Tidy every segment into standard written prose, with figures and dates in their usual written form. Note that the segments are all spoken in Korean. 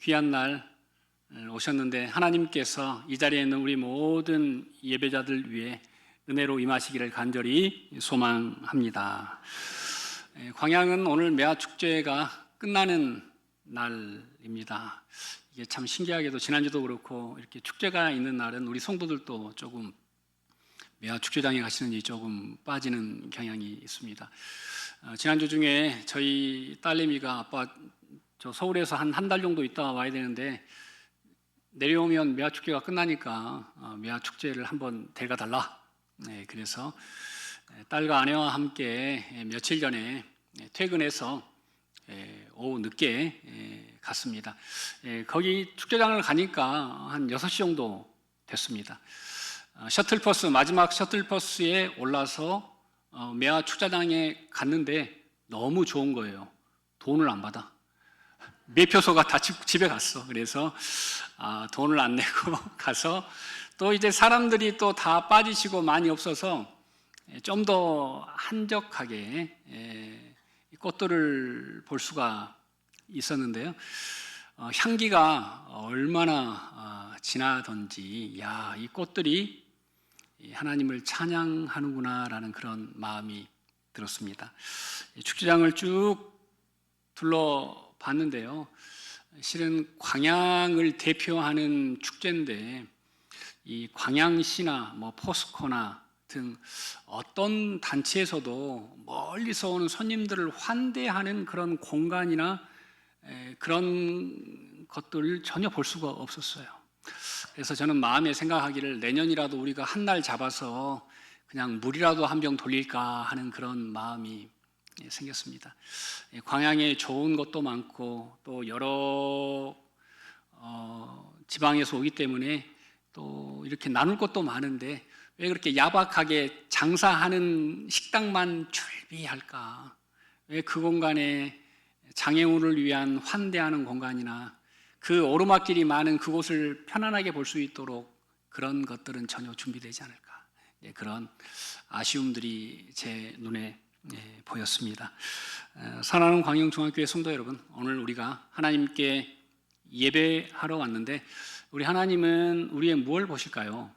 귀한 날 오셨는데 하나님께서 이 자리에 있는 우리 모든 예배자들 위해 은혜로 임하시기를 간절히 소망합니다. 광양은 오늘 매화축제가 끝나는 날입니다. 이게 참 신기하게도 지난주도 그렇고 이렇게 축제가 있는 날은 우리 성도들도 조금 매화축제장에 가시는 일이 조금 빠지는 경향이 있습니다. 지난주 중에 저희 딸내미가 아빠 저 서울에서 한 달 정도 있다 와야 되는데 내려오면 매화축제가 끝나니까 매화축제를 한번 데려가 달라. 그래서 딸과 아내와 함께 며칠 전에 퇴근해서 오후 늦게 갔습니다. 거기 축제장을 가니까 한 6시 정도 됐습니다. 셔틀버스, 마지막 셔틀버스에 올라서 매화축제장에 갔는데 너무 좋은 거예요. 돈을 안 받아. 매표소가 다 집에 갔어. 그래서 돈을 안 내고 가서 또 이제 사람들이 또 다 빠지시고 많이 없어서 좀 더 한적하게 꽃들을 볼 수가 있었는데요. 향기가 얼마나 진하던지, 야, 이 꽃들이 하나님을 찬양하는구나라는 그런 마음이 들었습니다. 축제장을 쭉 둘러봤는데요. 실은 광양을 대표하는 축제인데 이 광양시나 포스코나 등 어떤 단체에서도 멀리서 오는 손님들을 환대하는 그런 공간이나 그런 것들을 전혀 볼 수가 없었어요. 그래서 저는 마음에 생각하기를 내년이라도 우리가 한 날 잡아서 그냥 물이라도 한 병 돌릴까 하는 그런 마음이 생겼습니다. 광양에 좋은 것도 많고 또 여러 지방에서 오기 때문에 또 이렇게 나눌 것도 많은데 왜 그렇게 야박하게 장사하는 식당만 출비할까? 왜 그 공간에 장애인을 위한 환대하는 공간이나 그 오르막길이 많은 그곳을 편안하게 볼 수 있도록 그런 것들은 전혀 준비되지 않을까? 그런 아쉬움들이 제 눈에 보였습니다. 사랑하는 광양중학교의 성도 여러분, 오늘 우리가 하나님께 예배하러 왔는데 우리 하나님은 우리의 무엇을 보실까요?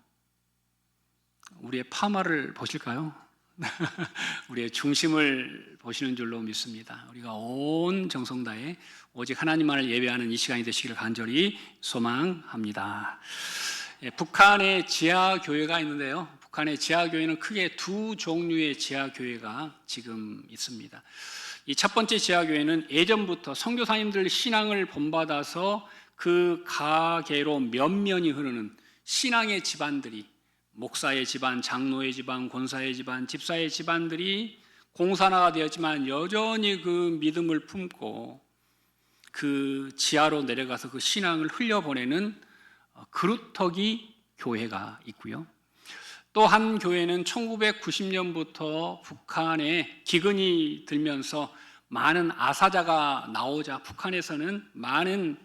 우리의 파마를 보실까요? 우리의 중심을 보시는 줄로 믿습니다. 우리가 온 정성 다해 오직 하나님만을 예배하는 이 시간이 되시기를 간절히 소망합니다. 북한에 지하교회가 있는데요. 북한의 지하교회는 크게 두 종류의 지하교회가 지금 있습니다. 이 첫 번째 지하교회는 예전부터 선교사님들 신앙을 본받아서 그 가계로 면면이 흐르는 신앙의 집안들이, 목사의 집안, 장로의 집안, 권사의 집안, 집사의 집안들이 공산화가 되었지만 여전히 그 믿음을 품고 그 지하로 내려가서 그 신앙을 흘려보내는 그루터기 교회가 있고요. 또 한 교회는 1990년부터 북한에 기근이 들면서 많은 아사자가 나오자 북한에서는 많은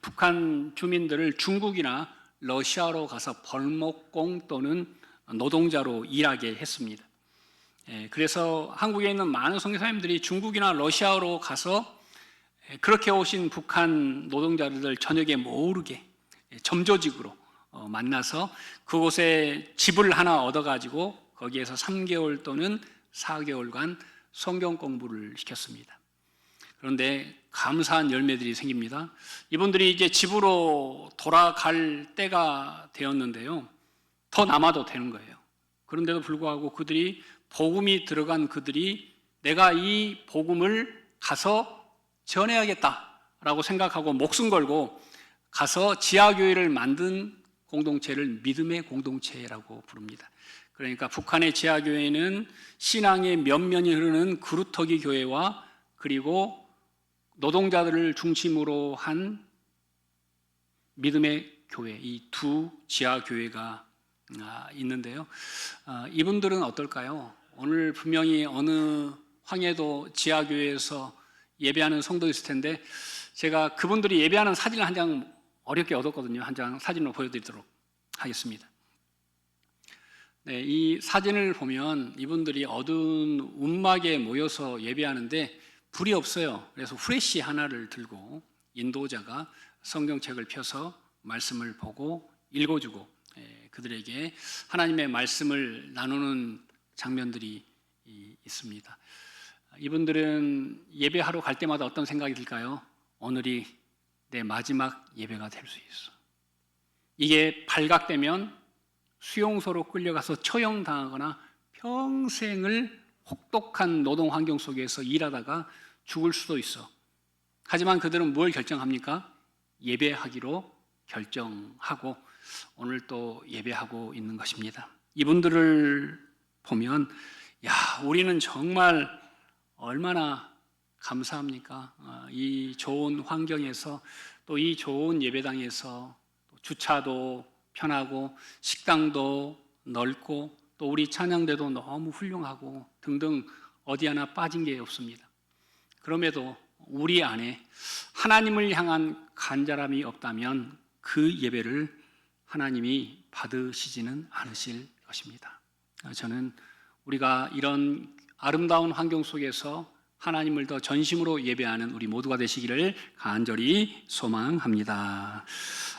북한 주민들을 중국이나 러시아로 가서 벌목공 또는 노동자로 일하게 했습니다. 그래서 한국에 있는 많은 선교사님들이 중국이나 러시아로 가서 그렇게 오신 북한 노동자들 저녁에 모르게 점조직으로 만나서 그곳에 집을 하나 얻어가지고 거기에서 3개월 또는 4개월간 성경 공부를 시켰습니다. 그런데 감사한 열매들이 생깁니다. 이분들이 이제 집으로 돌아갈 때가 되었는데요. 더 남아도 되는 거예요. 그런데도 불구하고 그들이 복음이 들어간 그들이 내가 이 복음을 가서 전해야겠다라고 생각하고 목숨 걸고 가서 지하교회를 만든 공동체를 믿음의 공동체라고 부릅니다. 그러니까 북한의 지하교회는 신앙의 면면이 흐르는 그루터기 교회와 그리고 노동자들을 중심으로 한 믿음의 교회, 이 두 지하교회가 있는데요. 이분들은 어떨까요? 오늘 분명히 어느 황해도 지하교회에서 예배하는 성도 있을 텐데 제가 그분들이 예배하는 사진을 한 장 어렵게 얻었거든요. 한 장 사진으로 보여드리도록 하겠습니다. 이 사진을 보면 이분들이 어두운 움막에 모여서 예배하는데 불이 없어요. 그래서 후레쉬 하나를 들고 인도자가 성경책을 펴서 말씀을 보고 읽어주고 그들에게 하나님의 말씀을 나누는 장면들이 있습니다. 이분들은 예배하러 갈 때마다 어떤 생각이 들까요? 오늘이 내 마지막 예배가 될 수 있어. 이게 발각되면 수용소로 끌려가서 처형당하거나 평생을 혹독한 노동 환경 속에서 일하다가 죽을 수도 있어. 하지만 그들은 뭘 결정합니까? 예배하기로 결정하고 오늘 또 예배하고 있는 것입니다. 이분들을 보면 우리는 정말 얼마나 감사합니까? 이 좋은 환경에서 또 이 좋은 예배당에서 주차도 편하고 식당도 넓고 또 우리 찬양대도 너무 훌륭하고 등등 어디 하나 빠진 게 없습니다. 그럼에도 우리 안에 하나님을 향한 간절함이 없다면 그 예배를 하나님이 받으시지는 않으실 것입니다. 저는 우리가 이런 아름다운 환경 속에서 하나님을 더 전심으로 예배하는 우리 모두가 되시기를 간절히 소망합니다.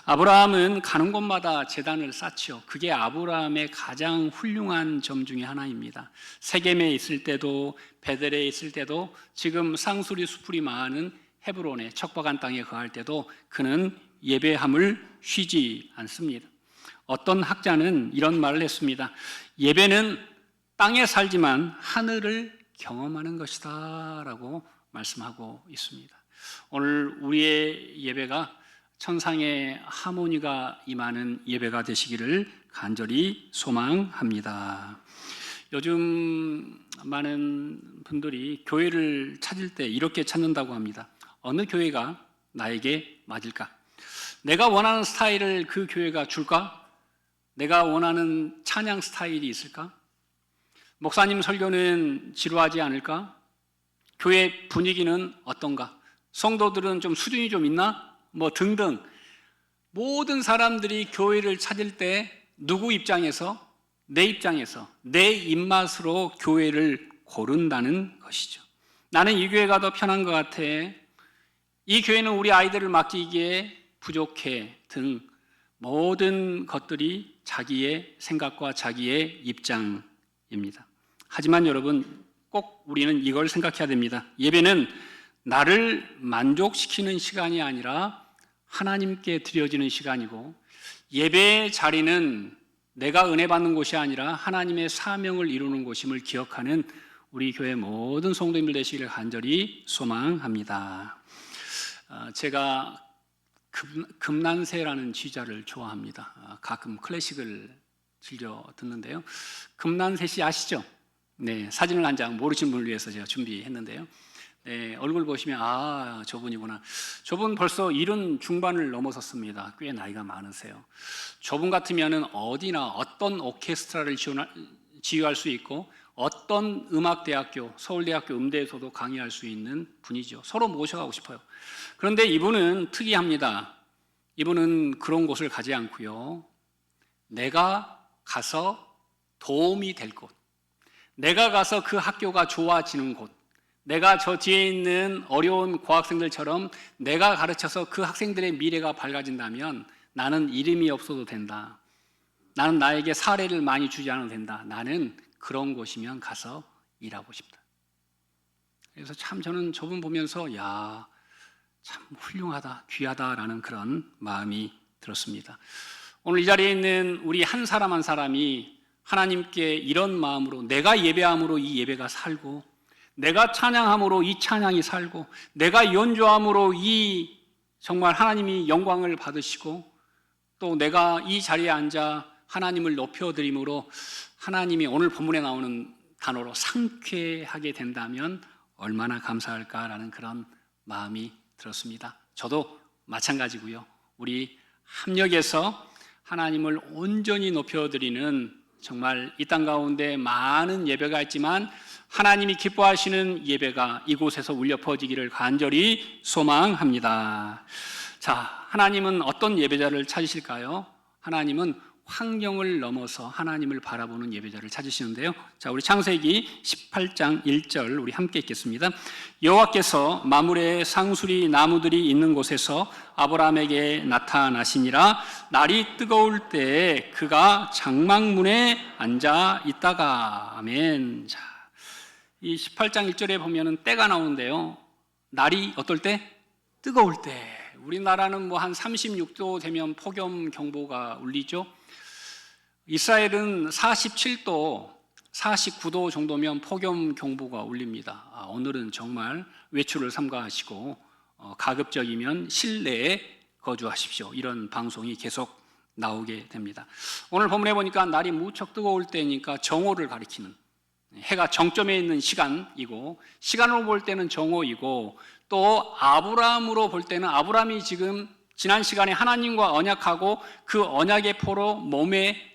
아브라함은 가는 곳마다 제단을 쌓지요. 그게 아브라함의 가장 훌륭한 점 중에 하나입니다. 세겜에 있을 때도 베델에 있을 때도 지금 상수리 수풀이 많은 헤브론의 척박한 땅에 거할 때도 그는 예배함을 쉬지 않습니다. 어떤 학자는 이런 말을 했습니다. 예배는 땅에 살지만 하늘을 경험하는 것이다 라고 말씀하고 있습니다. 오늘 우리의 예배가 천상의 하모니가 임하는 예배가 되시기를 간절히 소망합니다. 요즘 많은 분들이 교회를 찾을 때 이렇게 찾는다고 합니다. 어느 교회가 나에게 맞을까? 내가 원하는 스타일을 그 교회가 줄까? 내가 원하는 찬양 스타일이 있을까? 목사님 설교는 지루하지 않을까? 교회 분위기는 어떤가? 성도들은 좀 수준이 좀 있나? 등등 모든 사람들이 교회를 찾을 때 누구 입장에서? 내 입장에서 내 입맛으로 교회를 고른다는 것이죠. 나는 이 교회가 더 편한 것 같아. 이 교회는 우리 아이들을 맡기기에 부족해 등 모든 것들이 자기의 생각과 자기의 입장입니다. 하지만 여러분 꼭 우리는 이걸 생각해야 됩니다. 예배는 나를 만족시키는 시간이 아니라 하나님께 드려지는 시간이고 예배의 자리는 내가 은혜 받는 곳이 아니라 하나님의 사명을 이루는 곳임을 기억하는 우리 교회 모든 성도님들 되시기를 간절히 소망합니다. 제가 금난새라는 지휘자를 좋아합니다. 가끔 클래식을 즐겨 듣는데요. 금난새 아시죠? 네, 사진을 한 장 모르시는 분을 위해서 제가 준비했는데요. 네, 얼굴 보시면 저분이구나. 저분 벌써 70 중반을 넘어섰습니다. 꽤 나이가 많으세요. 저분 같으면은 어디나 어떤 오케스트라를 지휘할 수 있고 어떤 음악대학교, 서울대학교 음대에서도 강의할 수 있는 분이죠. 서로 모셔가고 싶어요. 그런데 이분은 특이합니다. 이분은 그런 곳을 가지 않고요. 내가 가서 도움이 될 곳, 내가 가서 그 학교가 좋아지는 곳, 내가 저 뒤에 있는 어려운 고학생들처럼 내가 가르쳐서 그 학생들의 미래가 밝아진다면 나는 이름이 없어도 된다. 나는 나에게 사례를 많이 주지 않아도 된다. 나는 그런 곳이면 가서 일하고 싶다. 그래서 참 저는 저분 보면서 참 훌륭하다, 귀하다라는 그런 마음이 들었습니다. 오늘 이 자리에 있는 우리 한 사람 한 사람이 하나님께 이런 마음으로 내가 예배함으로 이 예배가 살고 내가 찬양함으로 이 찬양이 살고 내가 연주함으로 이 정말 하나님이 영광을 받으시고 또 내가 이 자리에 앉아 하나님을 높여드림으로 하나님이 오늘 본문에 나오는 단어로 상쾌하게 된다면 얼마나 감사할까라는 그런 마음이 들었습니다. 저도 마찬가지고요. 우리 합력해서 하나님을 온전히 높여드리는 정말 이 땅 가운데 많은 예배가 있지만 하나님이 기뻐하시는 예배가 이곳에서 울려 퍼지기를 간절히 소망합니다. 자, 하나님은 어떤 예배자를 찾으실까요? 하나님은 환경을 넘어서 하나님을 바라보는 예배자를 찾으시는데요. 자, 우리 창세기 18장 1절 우리 함께 읽겠습니다. 여호와께서 마물의 상수리 나무들이 있는 곳에서 아브라함에게 나타나시니라. 날이 뜨거울 때에 그가 장막문에 앉아 있다가. 아멘. 자, 이 18장 1절에 보면은 때가 나오는데요. 날이 어떨 때? 뜨거울 때. 우리나라는 뭐 한 36도 되면 폭염 경보가 울리죠. 이스라엘은 47도, 49도 정도면 폭염 경보가 울립니다. 오늘은 정말 외출을 삼가하시고 가급적이면 실내에 거주하십시오. 이런 방송이 계속 나오게 됩니다. 오늘 본문에 보니까 날이 무척 뜨거울 때니까 정오를 가리키는, 해가 정점에 있는 시간이고, 시간으로 볼 때는 정오이고, 또 아브라함으로 볼 때는 아브라함이 지금 지난 시간에 하나님과 언약하고 그 언약의 포로 몸에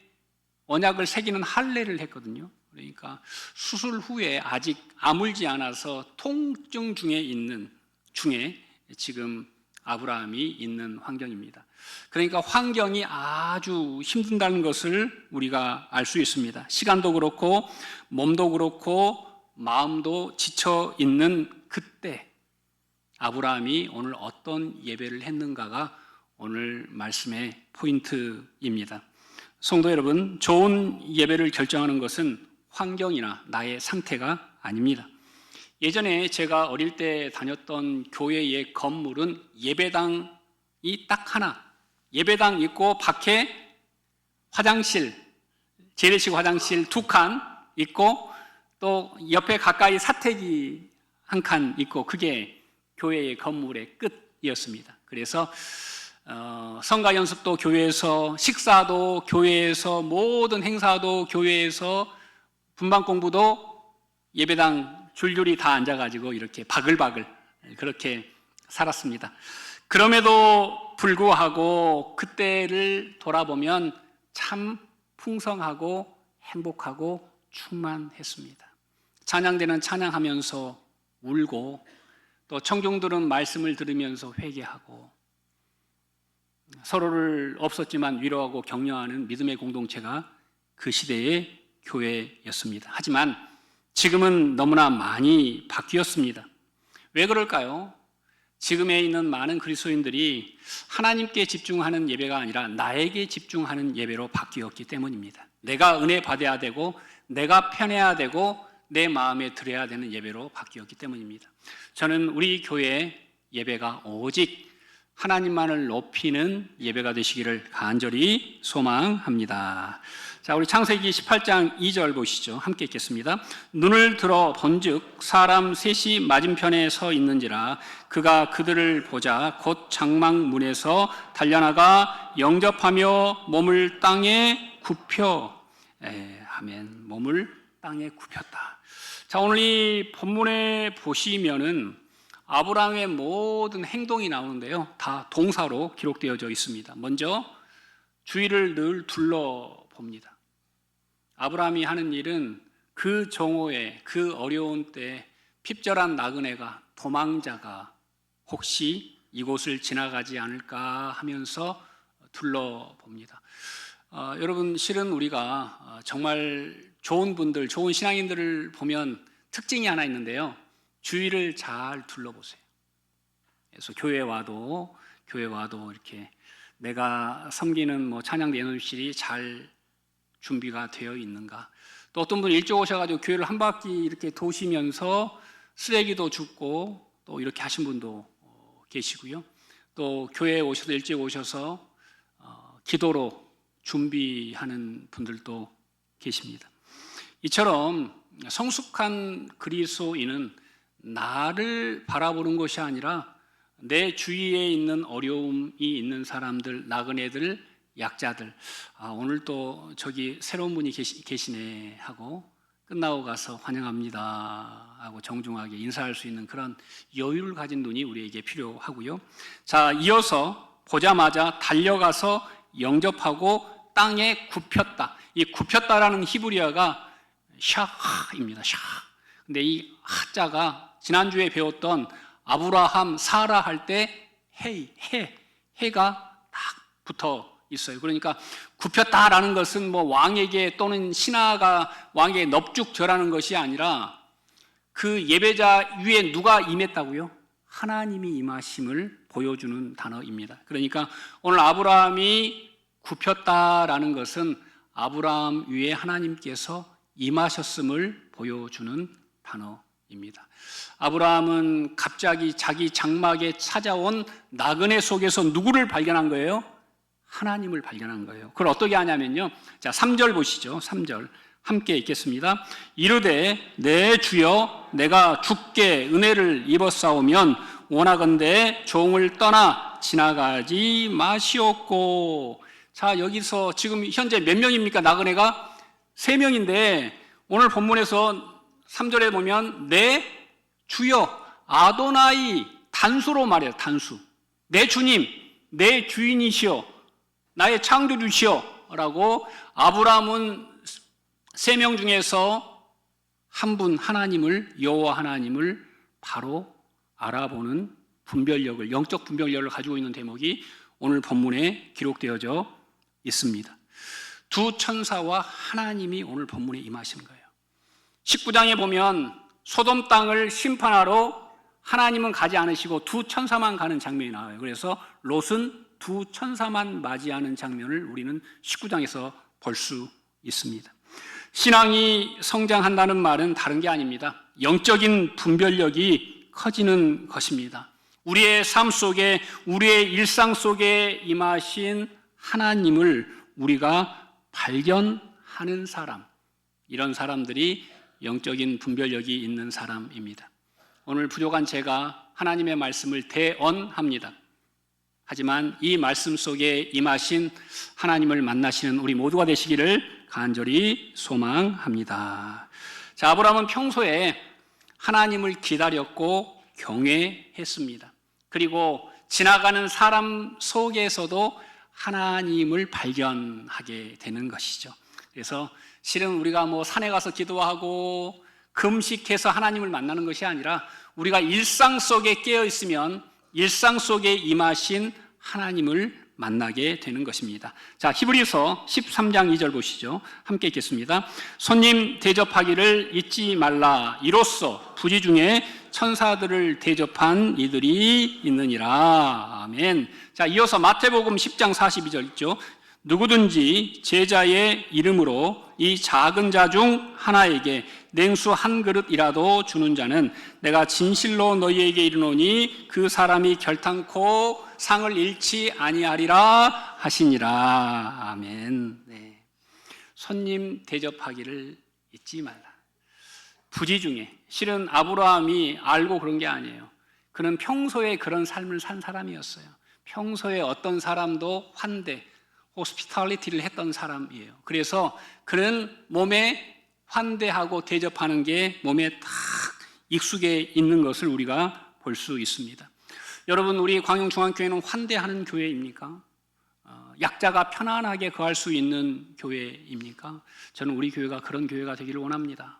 언약을 새기는 할례를 했거든요. 그러니까 수술 후에 아직 아물지 않아서 통증 중에 지금 아브라함이 있는 환경입니다. 그러니까 환경이 아주 힘든다는 것을 우리가 알 수 있습니다. 시간도 그렇고 몸도 그렇고 마음도 지쳐 있는 그때 아브라함이 오늘 어떤 예배를 했는가가 오늘 말씀의 포인트입니다. 성도 여러분, 좋은 예배를 결정하는 것은 환경이나 나의 상태가 아닙니다. 예전에 제가 어릴 때 다녔던 교회의 건물은 예배당이 딱 하나, 예배당 있고 밖에 화장실, 재래식 화장실 2칸 있고 또 옆에 가까이 사택이 1칸 있고 그게 교회의 건물의 끝이었습니다. 그래서 성가 연습도 교회에서, 식사도 교회에서, 모든 행사도 교회에서, 분방 공부도 예배당 줄줄이 다 앉아가지고 이렇게 바글바글 그렇게 살았습니다. 그럼에도 불구하고 그때를 돌아보면 참 풍성하고 행복하고 충만했습니다. 찬양대는 찬양하면서 울고 또 청중들은 말씀을 들으면서 회개하고 서로를 없었지만 위로하고 격려하는 믿음의 공동체가 그 시대의 교회였습니다. 하지만 지금은 너무나 많이 바뀌었습니다. 왜 그럴까요? 지금에 있는 많은 그리스도인들이 하나님께 집중하는 예배가 아니라 나에게 집중하는 예배로 바뀌었기 때문입니다. 내가 은혜 받아야 되고 내가 편해야 되고 내 마음에 들어야 되는 예배로 바뀌었기 때문입니다. 저는 우리 교회 예배가 오직 하나님만을 높이는 예배가 되시기를 간절히 소망합니다. 자, 우리 창세기 18장 2절 보시죠. 함께 읽겠습니다. 눈을 들어 본즉 사람 셋이 맞은편에 서 있는지라 그가 그들을 보자 곧 장막문에서 달려나가 영접하며 몸을 땅에 굽혀. 아멘. 몸을 땅에 굽혔다. 자, 오늘 이 본문에 보시면은 아브라함의 모든 행동이 나오는데요. 다 동사로 기록되어져 있습니다. 먼저 주위를 늘 둘러봅니다. 아브라함이 하는 일은 그 정오에, 그 어려운 때 핍절한 나그네가, 도망자가 혹시 이곳을 지나가지 않을까 하면서 둘러봅니다. 여러분, 실은 우리가 정말 좋은 분들, 좋은 신앙인들을 보면 특징이 하나 있는데요. 주위를 잘 둘러보세요. 그래서 교회 와도 이렇게 내가 섬기는 찬양대 연습실이 잘 준비가 되어 있는가. 또 어떤 분은 일찍 오셔가지고 교회를 한 바퀴 이렇게 도시면서 쓰레기도 줍고 또 이렇게 하신 분도 계시고요. 또 교회에 오셔서 일찍 오셔서 기도로 준비하는 분들도 계십니다. 이처럼 성숙한 그리스도인은 나를 바라보는 것이 아니라 내 주위에 있는 어려움이 있는 사람들, 나그네들, 약자들, 오늘 또 저기 새로운 분이 계시네 하고 끝나고 가서 환영합니다 하고 정중하게 인사할 수 있는 그런 여유를 가진 눈이 우리에게 필요하고요. 자, 이어서 보자마자 달려가서 영접하고 땅에 굽혔다. 이 굽혔다라는 히브리어가 샤입니다. 샤. 근데 이 하자가 지난주에 배웠던 아브라함, 사라 할 때 해가 딱 붙어 있어요. 그러니까 굽혔다라는 것은 뭐 왕에게 또는 신하가 왕에게 넙죽 절하는 것이 아니라 그 예배자 위에 누가 임했다고요? 하나님이 임하심을 보여주는 단어입니다. 그러니까 오늘 아브라함이 굽혔다라는 것은 아브라함 위에 하나님께서 임하셨음을 보여주는 단어입니다. 아브라함은 갑자기 자기 장막에 찾아온 나그네 속에서 누구를 발견한 거예요? 하나님을 발견한 거예요. 그걸 어떻게 하냐면요. 자, 3절 보시죠. 3절. 함께 읽겠습니다. 이르되 내 주여 내가 주께 은혜를 입었사오면 원하건대 종을 떠나 지나가지 마시옵고. 자, 여기서 지금 현재 몇 명입니까? 나그네가 3명인데 오늘 본문에서 3절에 보면 내 주여 아도나이 단수로 말해요. 단수. 내 주님, 내 주인이시여, 나의 창조주시여 라고 아브라함은 3명 중에서 한 분 하나님을, 여호와 하나님을 바로 알아보는 분별력을, 영적 분별력을 가지고 있는 대목이 오늘 본문에 기록되어져 있습니다. 두 천사와 하나님이 오늘 본문에 임하신 거예요. 19장에 보면 소돔 땅을 심판하러 하나님은 가지 않으시고 두 천사만 가는 장면이 나와요. 그래서 롯은 두 천사만 맞이하는 장면을 우리는 19장에서 볼 수 있습니다. 신앙이 성장한다는 말은 다른 게 아닙니다. 영적인 분별력이 커지는 것입니다. 우리의 삶 속에, 우리의 일상 속에 임하신 하나님을 우리가 발견하는 사람, 이런 사람들이 영적인 분별력이 있는 사람입니다. 오늘 부족한 제가 하나님의 말씀을 대언합니다. 하지만 이 말씀 속에 임하신 하나님을 만나시는 우리 모두가 되시기를 간절히 소망합니다. 자, 아브라함은 평소에 하나님을 기다렸고 경외했습니다. 그리고 지나가는 사람 속에서도 하나님을 발견하게 되는 것이죠. 그래서 실은 우리가 뭐 산에 가서 기도하고 금식해서 하나님을 만나는 것이 아니라 우리가 일상 속에 깨어 있으면 일상 속에 임하신 하나님을 만나게 되는 것입니다. 자, 히브리서 13장 2절 보시죠. 함께 읽겠습니다. 손님 대접하기를 잊지 말라. 이로써 부지 중에 천사들을 대접한 이들이 있느니라. 아멘. 자, 이어서 마태복음 10장 42절 있죠. 누구든지 제자의 이름으로 이 작은 자 중 하나에게 냉수 한 그릇이라도 주는 자는 내가 진실로 너희에게 이르노니 그 사람이 결탄코 상을 잃지 아니하리라 하시니라. 아멘. 네. 손님 대접하기를 잊지 말라. 부지 중에, 실은 아브라함이 알고 그런 게 아니에요. 그는 평소에 그런 삶을 산 사람이었어요. 평소에 어떤 사람도 환대, 호스피탈리티를 했던 사람이에요. 그래서 그는 몸에 환대하고 대접하는 게 몸에 딱 익숙해 있는 것을 우리가 볼 수 있습니다. 여러분, 우리 광영중앙교회는 환대하는 교회입니까? 약자가 편안하게 거할 수 있는 교회입니까? 저는 우리 교회가 그런 교회가 되기를 원합니다.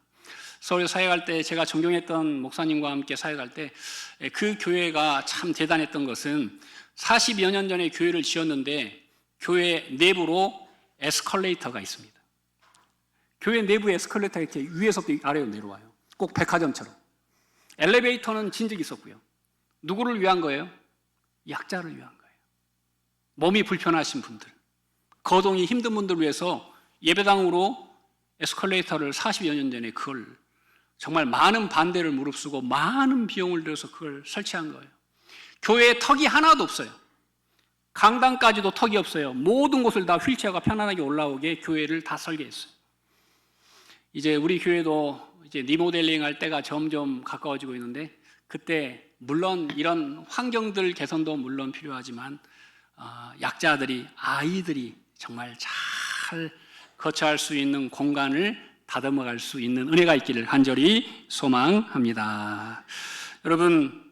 서울 사역할 때 제가 존경했던 목사님과 함께 사역할 때 그 교회가 참 대단했던 것은 40여 년 전에 교회를 지었는데 교회 내부로 에스컬레이터가 있습니다. 교회 내부에 에스컬레이터가 이렇게 위에서부터 아래로 내려와요. 꼭 백화점처럼. 엘리베이터는 진 적이 있었고요. 누구를 위한 거예요? 약자를 위한 거예요. 몸이 불편하신 분들, 거동이 힘든 분들을 위해서 예배당으로 에스컬레이터를 40여 년 전에 그걸 정말 많은 반대를 무릅쓰고 많은 비용을 들여서 그걸 설치한 거예요. 교회에 턱이 하나도 없어요. 강당까지도 턱이 없어요. 모든 곳을 다 휠체어가 편안하게 올라오게 교회를 다 설계했어요. 이제 우리 교회도 이제 리모델링 할 때가 점점 가까워지고 있는데 그때 물론 이런 환경들 개선도 물론 필요하지만 약자들이, 아이들이 정말 잘 거처할 수 있는 공간을 다듬어갈 수 있는 은혜가 있기를 간절히 소망합니다. 여러분,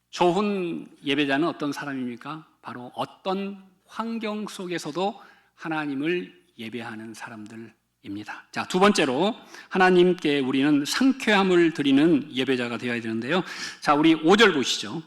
좋은 예배자는 어떤 사람입니까? 바로 어떤 환경 속에서도 하나님을 예배하는 사람들입니다. 자, 두 번째로 하나님께 우리는 상쾌함을 드리는 예배자가 되어야 되는데요. 자, 우리 5절 보시죠.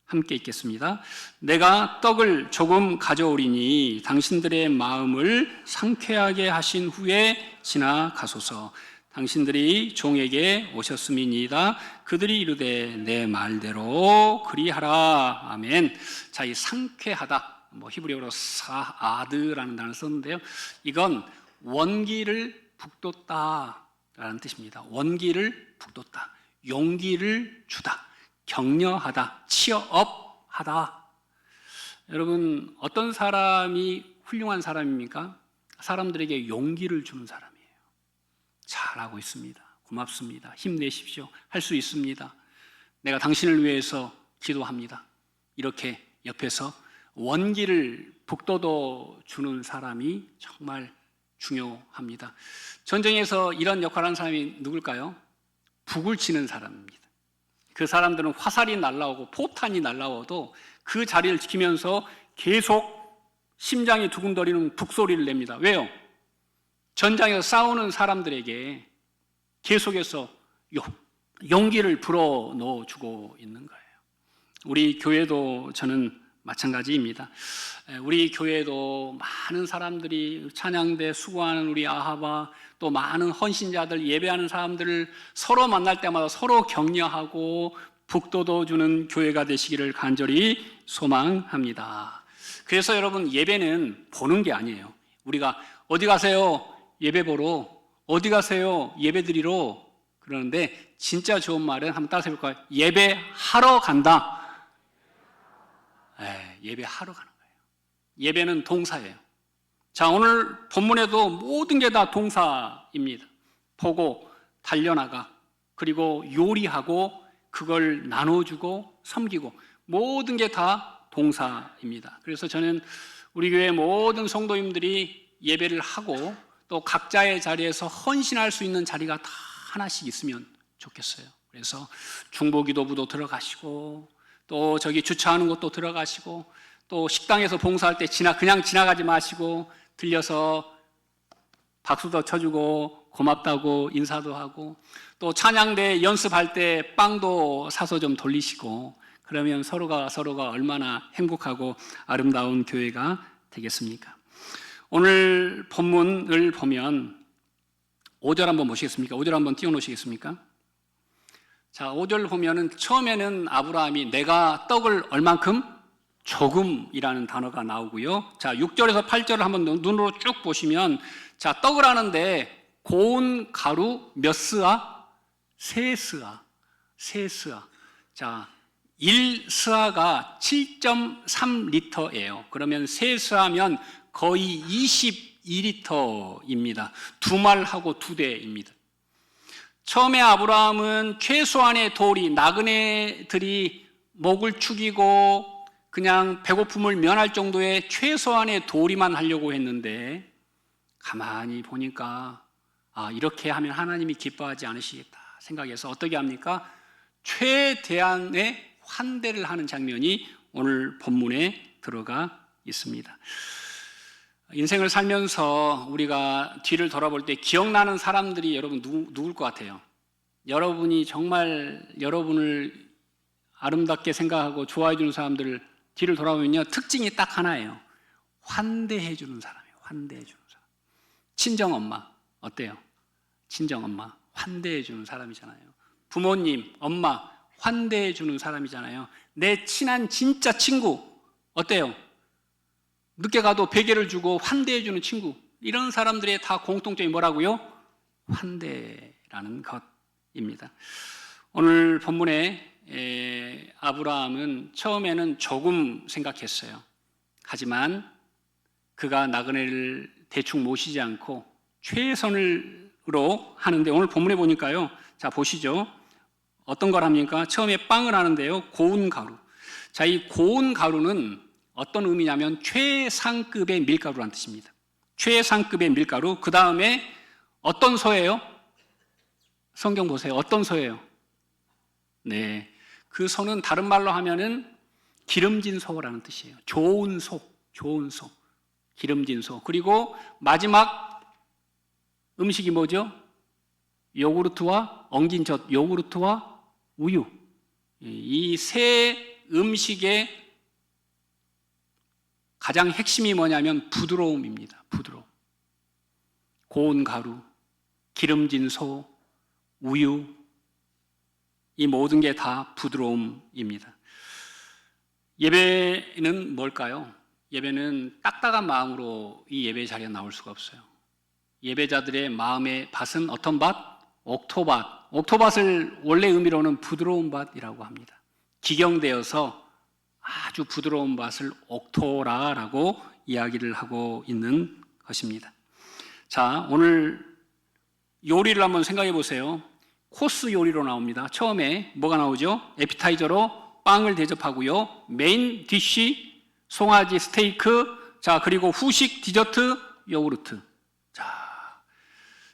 함께 읽겠습니다. 내가 떡을 조금 가져오리니 당신들의 마음을 상쾌하게 하신 후에 지나가소서. 당신들이 종에게 오셨음이니이다. 그들이 이르되 내 말대로 그리하라. 아멘. 자, 이 상쾌하다, 히브리어로 사아드라는 단어를 썼는데요. 이건 원기를 북돋다라는 뜻입니다. 원기를 북돋다, 용기를 주다, 격려하다, 치어업하다. 여러분, 어떤 사람이 훌륭한 사람입니까? 사람들에게 용기를 주는 사람이에요. 잘하고 있습니다. 고맙습니다. 힘내십시오. 할 수 있습니다. 내가 당신을 위해서 기도합니다. 이렇게 옆에서 원기를 북돋워 주는 사람이 정말 중요합니다. 전쟁에서 이런 역할을 하는 사람이 누굴까요? 북을 치는 사람입니다. 그 사람들은 화살이 날아오고 포탄이 날아와도 그 자리를 지키면서 계속 심장이 두근거리는 북소리를 냅니다. 왜요? 전장에서 싸우는 사람들에게 계속해서 용기를 불어넣어 주고 있는 거예요. 우리 교회도 저는 마찬가지입니다. 우리 교회도 많은 사람들이 찬양대 수고하는 우리 아하바, 또 많은 헌신자들, 예배하는 사람들을 서로 만날 때마다 서로 격려하고 북돋워주는 교회가 되시기를 간절히 소망합니다. 그래서 여러분, 예배는 보는 게 아니에요. 우리가 어디 가세요? 예배 보러. 어디 가세요? 예배 드리러. 그러는데 진짜 좋은 말은 한번 따라서 해볼까요? 예배하러 간다. 예배하러 가는 거예요. 예배는 동사예요. 자, 오늘 본문에도 모든 게 다 동사입니다. 보고, 달려나가, 그리고 요리하고, 그걸 나눠주고, 섬기고, 모든 게 다 동사입니다. 그래서 저는 우리 교회 모든 성도님들이 예배를 하고 또 각자의 자리에서 헌신할 수 있는 자리가 다 하나씩 있으면 좋겠어요. 그래서 중보기도부도 들어가시고, 또 저기 주차하는 곳도 들어가시고, 또 식당에서 봉사할 때 그냥 지나가지 마시고 들려서 박수도 쳐주고 고맙다고 인사도 하고, 또 찬양대 연습할 때 빵도 사서 좀 돌리시고, 그러면 서로가 얼마나 행복하고 아름다운 교회가 되겠습니까? 오늘 본문을 보면 5절 한번 보시겠습니까? 5절 한번 띄워놓으시겠습니까? 자, 5절 보면은 처음에는 아브라함이 내가 떡을 얼만큼? 조금이라는 단어가 나오고요. 자, 6절에서 8절을 한번 눈으로 쭉 보시면, 자, 떡을 하는데 고운 가루 몇 스아? 세 스아. 자, 1스아가 7.3리터예요. 그러면 세 스아면 거의 22리터입니다. 두 말하고 두 대입니다. 처음에 아브라함은 최소한의 도리, 나그네들이 목을 축이고 그냥 배고픔을 면할 정도의 최소한의 도리만 하려고 했는데, 가만히 보니까 이렇게 하면 하나님이 기뻐하지 않으시겠다 생각해서 어떻게 합니까? 최대한의 환대를 하는 장면이 오늘 본문에 들어가 있습니다. 인생을 살면서 우리가 뒤를 돌아볼 때 기억나는 사람들이 여러분 누굴 것 같아요? 여러분이 정말 여러분을 아름답게 생각하고 좋아해 주는 사람들을 뒤를 돌아보면요, 특징이 딱 하나예요. 환대해 주는 사람이에요. 환대해 주는 사람. 친정엄마 어때요? 친정엄마 환대해 주는 사람이잖아요. 부모님, 엄마 환대해 주는 사람이잖아요. 내 친한 진짜 친구 어때요? 늦게 가도 베개를 주고 환대해 주는 친구. 이런 사람들의 다 공통점이 뭐라고요? 환대라는 것입니다. 오늘 본문에 아브라함은 처음에는 조금 생각했어요. 하지만 그가 나그네를 대충 모시지 않고 최선으로 하는데, 오늘 본문에 보니까요, 자 보시죠. 어떤 걸 합니까? 처음에 빵을 하는데요, 고운 가루. 자, 이 고운 가루는 어떤 의미냐면 최상급의 밀가루라는 뜻입니다. 최상급의 밀가루. 그 다음에 어떤 소예요? 성경 보세요. 어떤 소예요? 네, 그 소는 다른 말로 하면은 기름진 소라는 뜻이에요. 좋은 소, 기름진 소. 그리고 마지막 음식이 뭐죠? 요구르트와 엉긴 젖, 요구르트와 우유. 이 세 음식의 가장 핵심이 뭐냐면 부드러움입니다. 부드러움. 고운 가루, 기름진 소, 우유, 이 모든 게 다 부드러움입니다. 예배는 뭘까요? 예배는 딱딱한 마음으로 이 예배 자리에 나올 수가 없어요. 예배자들의 마음의 밭은 어떤 밭? 옥토밭. 옥토밭을 원래 의미로는 부드러운 밭이라고 합니다. 기경되어서 아주 부드러운 밭을 옥토라라고 이야기를 하고 있는 것입니다. 자, 오늘 요리를 한번 생각해 보세요. 코스 요리로 나옵니다. 처음에 뭐가 나오죠? 에피타이저로 빵을 대접하고요. 메인 디쉬, 송아지 스테이크, 자, 그리고 후식 디저트, 요구르트. 자,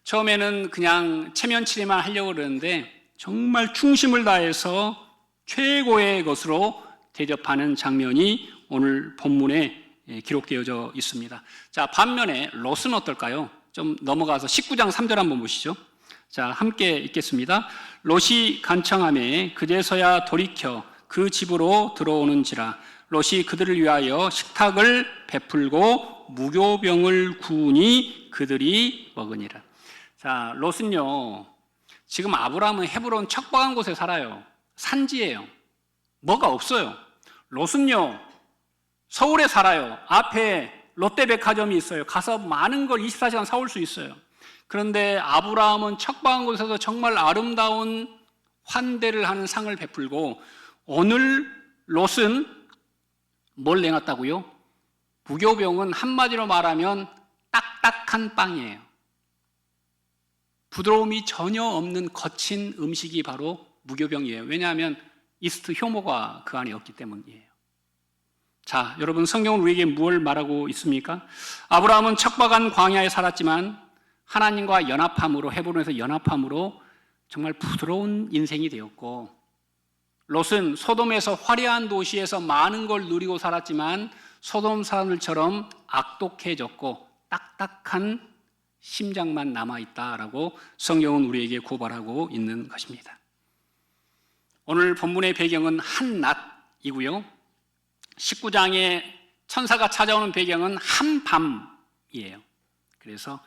처음에는 그냥 체면치레만 하려고 그러는데 정말 충심을 다해서 최고의 것으로 대접하는 장면이 오늘 본문에 기록되어져 있습니다. 자, 반면에 롯은 어떨까요? 좀 넘어가서 19장 3절 한번 보시죠. 자, 함께 읽겠습니다. 롯이 간청하매 그제서야 돌이켜 그 집으로 들어오는지라. 롯이 그들을 위하여 식탁을 베풀고 무교병을 구우니 그들이 먹으니라. 자, 롯은요, 지금 아브라함은 헤브론 척박한 곳에 살아요. 산지예요. 뭐가 없어요. 롯은요, 서울에 살아요. 앞에 롯데백화점이 있어요. 가서 많은 걸 24시간 사올 수 있어요. 그런데 아브라함은 척박한 곳에서 정말 아름다운 환대를 하는 상을 베풀고, 오늘 롯은 뭘 내놨다고요? 무교병은 한마디로 말하면 딱딱한 빵이에요. 부드러움이 전혀 없는 거친 음식이 바로 무교병이에요. 왜냐하면 이스트 효모가 그 안에 없기 때문이에요. 자, 여러분, 성경은 우리에게 무엇을 말하고 있습니까? 아브라함은 척박한 광야에 살았지만 하나님과 연합함으로, 헤브론에서 연합함으로 정말 부드러운 인생이 되었고, 롯은 소돔에서 화려한 도시에서 많은 걸 누리고 살았지만 소돔 사람들처럼 악독해졌고 딱딱한 심장만 남아있다라고 성경은 우리에게 고발하고 있는 것입니다. 오늘 본문의 배경은 한낮이고요. 19장에 천사가 찾아오는 배경은 한밤이에요. 그래서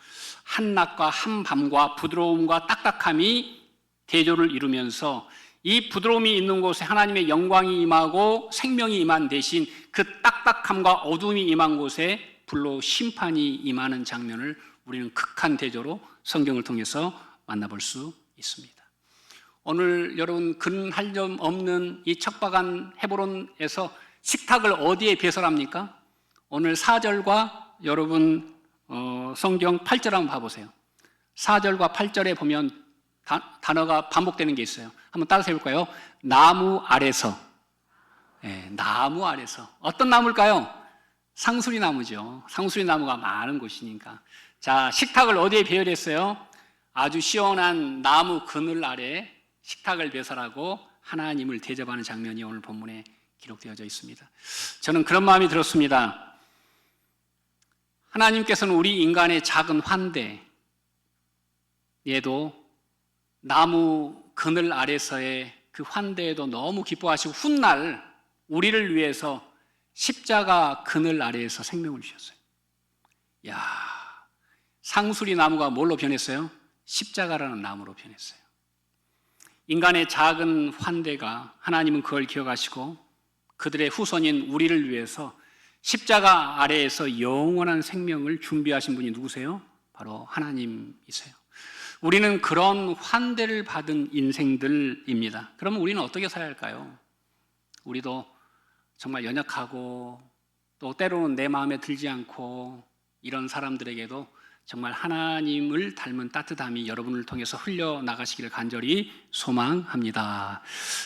한낮과 한밤과 부드러움과 딱딱함이 대조를 이루면서 이 부드러움이 있는 곳에 하나님의 영광이 임하고 생명이 임한 대신 그 딱딱함과 어둠이 임한 곳에 불로 심판이 임하는 장면을 우리는 극한 대조로 성경을 통해서 만나볼 수 있습니다. 오늘 여러분, 근할 점 없는 이 척박한 헤브론에서 식탁을 어디에 배설합니까? 오늘 4절과 여러분 성경 8절 한번 봐보세요. 4절과 8절에 보면 단어가 반복되는 게 있어요. 한번 따라서 해볼까요? 나무 아래서. 네, 나무 아래서. 어떤 나무일까요? 상수리 나무죠. 상수리 나무가 많은 곳이니까. 자, 식탁을 어디에 배열했어요? 아주 시원한 나무 그늘 아래 식탁을 배설하고 하나님을 대접하는 장면이 오늘 본문에 기록되어져 있습니다. 저는 그런 마음이 들었습니다. 하나님께서는 우리 인간의 작은 환대에도 나무 그늘 아래서의 그 환대에도 너무 기뻐하시고 훗날 우리를 위해서 십자가 그늘 아래에서 생명을 주셨어요. 야, 상수리 나무가 뭘로 변했어요? 십자가라는 나무로 변했어요. 인간의 작은 환대가 하나님은 그걸 기억하시고 그들의 후손인 우리를 위해서 십자가 아래에서 영원한 생명을 준비하신 분이 누구세요? 바로 하나님이세요. 우리는 그런 환대를 받은 인생들입니다. 그러면 우리는 어떻게 살아야 할까요? 우리도 정말 연약하고 또 때로는 내 마음에 들지 않고 이런 사람들에게도 정말 하나님을 닮은 따뜻함이 여러분을 통해서 흘려나가시기를 간절히 소망합니다.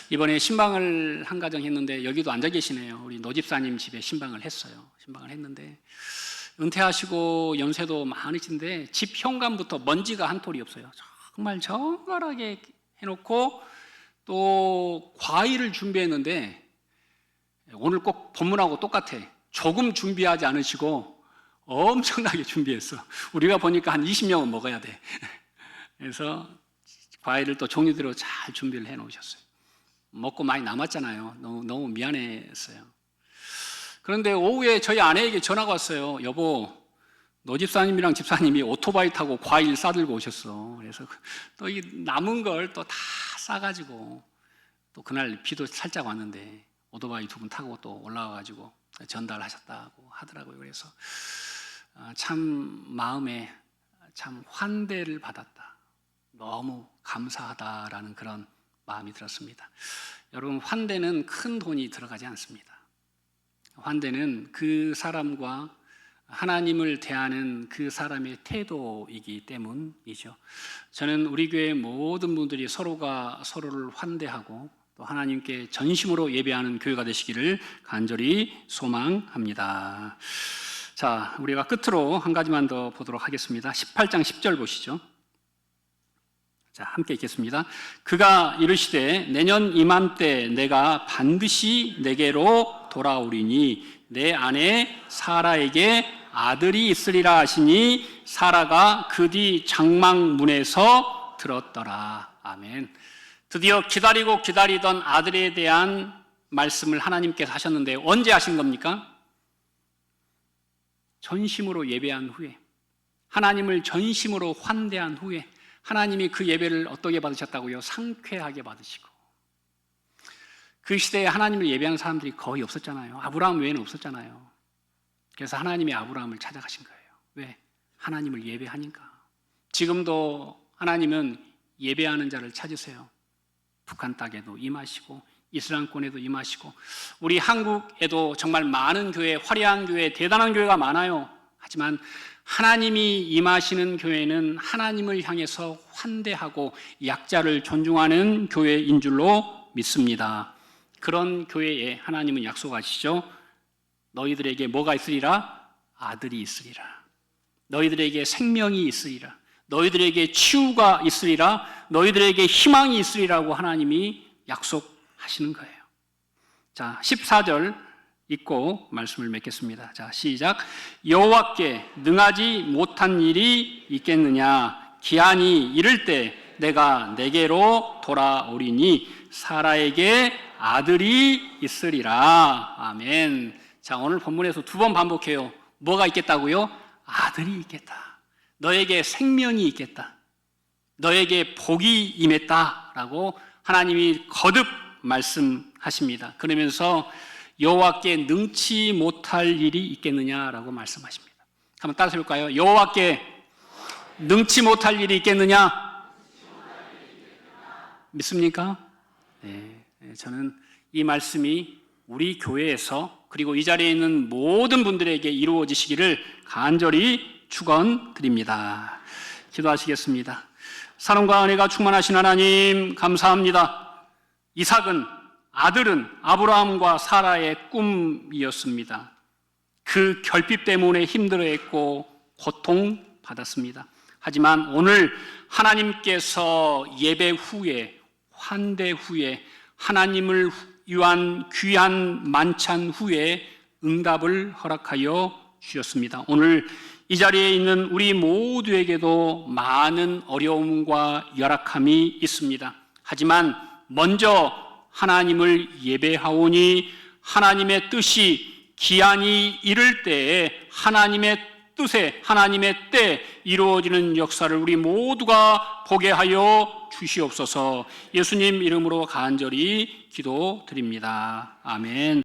이번에 신방을 한 가정 했는데 여기도 앉아 계시네요. 우리 노집사님 집에 신방을 했어요. 신방을 했는데 은퇴하시고 연세도 많으신데 집 현관부터 먼지가 한 톨이 없어요. 정말 정갈하게 해놓고 또 과일을 준비했는데 오늘 꼭 본문하고 똑같아. 조금 준비하지 않으시고 엄청나게 준비했어. 우리가 보니까 한 20명은 먹어야 돼. 그래서 과일을 또 종류대로 잘 준비를 해놓으셨어요. 먹고 많이 남았잖아요. 너무 미안했어요. 그런데 오후에 저희 아내에게 전화가 왔어요. 여보, 너 집사님이랑 집사님이 오토바이 타고 과일 싸들고 오셨어. 그래서 또 이 남은 걸 또 다 싸가지고 또 그날 비도 살짝 왔는데 오토바이 두 분 타고 또 올라와가지고 전달하셨다고 하더라고요. 그래서 참 마음에 참 환대를 받았다. 너무 감사하다라는 그런 마음이 들었습니다. 여러분, 환대는 큰 돈이 들어가지 않습니다. 환대는 그 사람과 하나님을 대하는 그 사람의 태도이기 때문이죠. 저는 우리 교회 모든 분들이 서로가 서로를 환대하고 또 하나님께 전심으로 예배하는 교회가 되시기를 간절히 소망합니다. 자, 우리가 끝으로 한 가지만 더 보도록 하겠습니다. 18장 10절 보시죠. 자, 함께 읽겠습니다. 그가 이르시되 내년 이맘때 내가 반드시 내게로 돌아오리니 내 아내 사라에게 아들이 있으리라 하시니 사라가 그 뒤 장막문에서 들었더라. 아멘. 드디어 기다리고 기다리던 아들에 대한 말씀을 하나님께서 하셨는데 언제 하신 겁니까? 전심으로 예배한 후에, 하나님을 전심으로 환대한 후에 하나님이 그 예배를 어떻게 받으셨다고요? 상쾌하게 받으시고. 그 시대에 하나님을 예배하는 사람들이 거의 없었잖아요. 아브라함 외에는 없었잖아요. 그래서 하나님이 아브라함을 찾아가신 거예요. 왜? 하나님을 예배하니까. 지금도 하나님은 예배하는 자를 찾으세요. 북한 땅에도 임하시고 이스라엘권에도 임하시고 우리 한국에도 정말 많은 교회, 화려한 교회, 대단한 교회가 많아요. 하지만 하나님이 임하시는 교회는 하나님을 향해서 환대하고 약자를 존중하는 교회인 줄로 믿습니다. 그런 교회에 하나님은 약속하시죠. 너희들에게 뭐가 있으리라? 아들이 있으리라. 너희들에게 생명이 있으리라. 너희들에게 치유가 있으리라. 너희들에게 희망이 있으리라고 하나님이 약속하시는 거예요. 자, 14절 읽고 말씀을 맺겠습니다. 자, 시작. 여호와께 능하지 못한 일이 있겠느냐? 기한이 이를 때 내가 내게로 돌아오리니 사라에게 아들이 있으리라. 아멘. 자, 오늘 본문에서 두 번 반복해요. 뭐가 있겠다고요? 아들이 있겠다. 너에게 생명이 있겠다. 너에게 복이 임했다라고 하나님이 거듭 말씀하십니다. 그러면서 여호와께 능치 못할 일이 있겠느냐라고 말씀하십니다. 한번 따라서 볼까요? 여호와께 능치 못할 일이 있겠느냐? 믿습니까? 네, 저는 이 말씀이 우리 교회에서 그리고 이 자리에 있는 모든 분들에게 이루어지시기를 간절히 축원드립니다. 기도하시겠습니다. 사랑과 은혜가 충만하신 하나님 감사합니다. 이삭은 아들은 아브라함과 사라의 꿈이었습니다. 그 결핍 때문에 힘들어했고 고통받았습니다. 하지만 오늘 하나님께서 예배 후에 환대 후에 하나님을 위한 귀한 만찬 후에 응답을 허락하여 주셨습니다. 오늘 이 자리에 있는 우리 모두에게도 많은 어려움과 열악함이 있습니다. 하지만 먼저 하나님을 예배하오니 하나님의 뜻이 기한이 이를 때에 하나님의 뜻에 하나님의 때 이루어지는 역사를 우리 모두가 보게 하여 주시옵소서. 예수님 이름으로 간절히 기도드립니다. 아멘.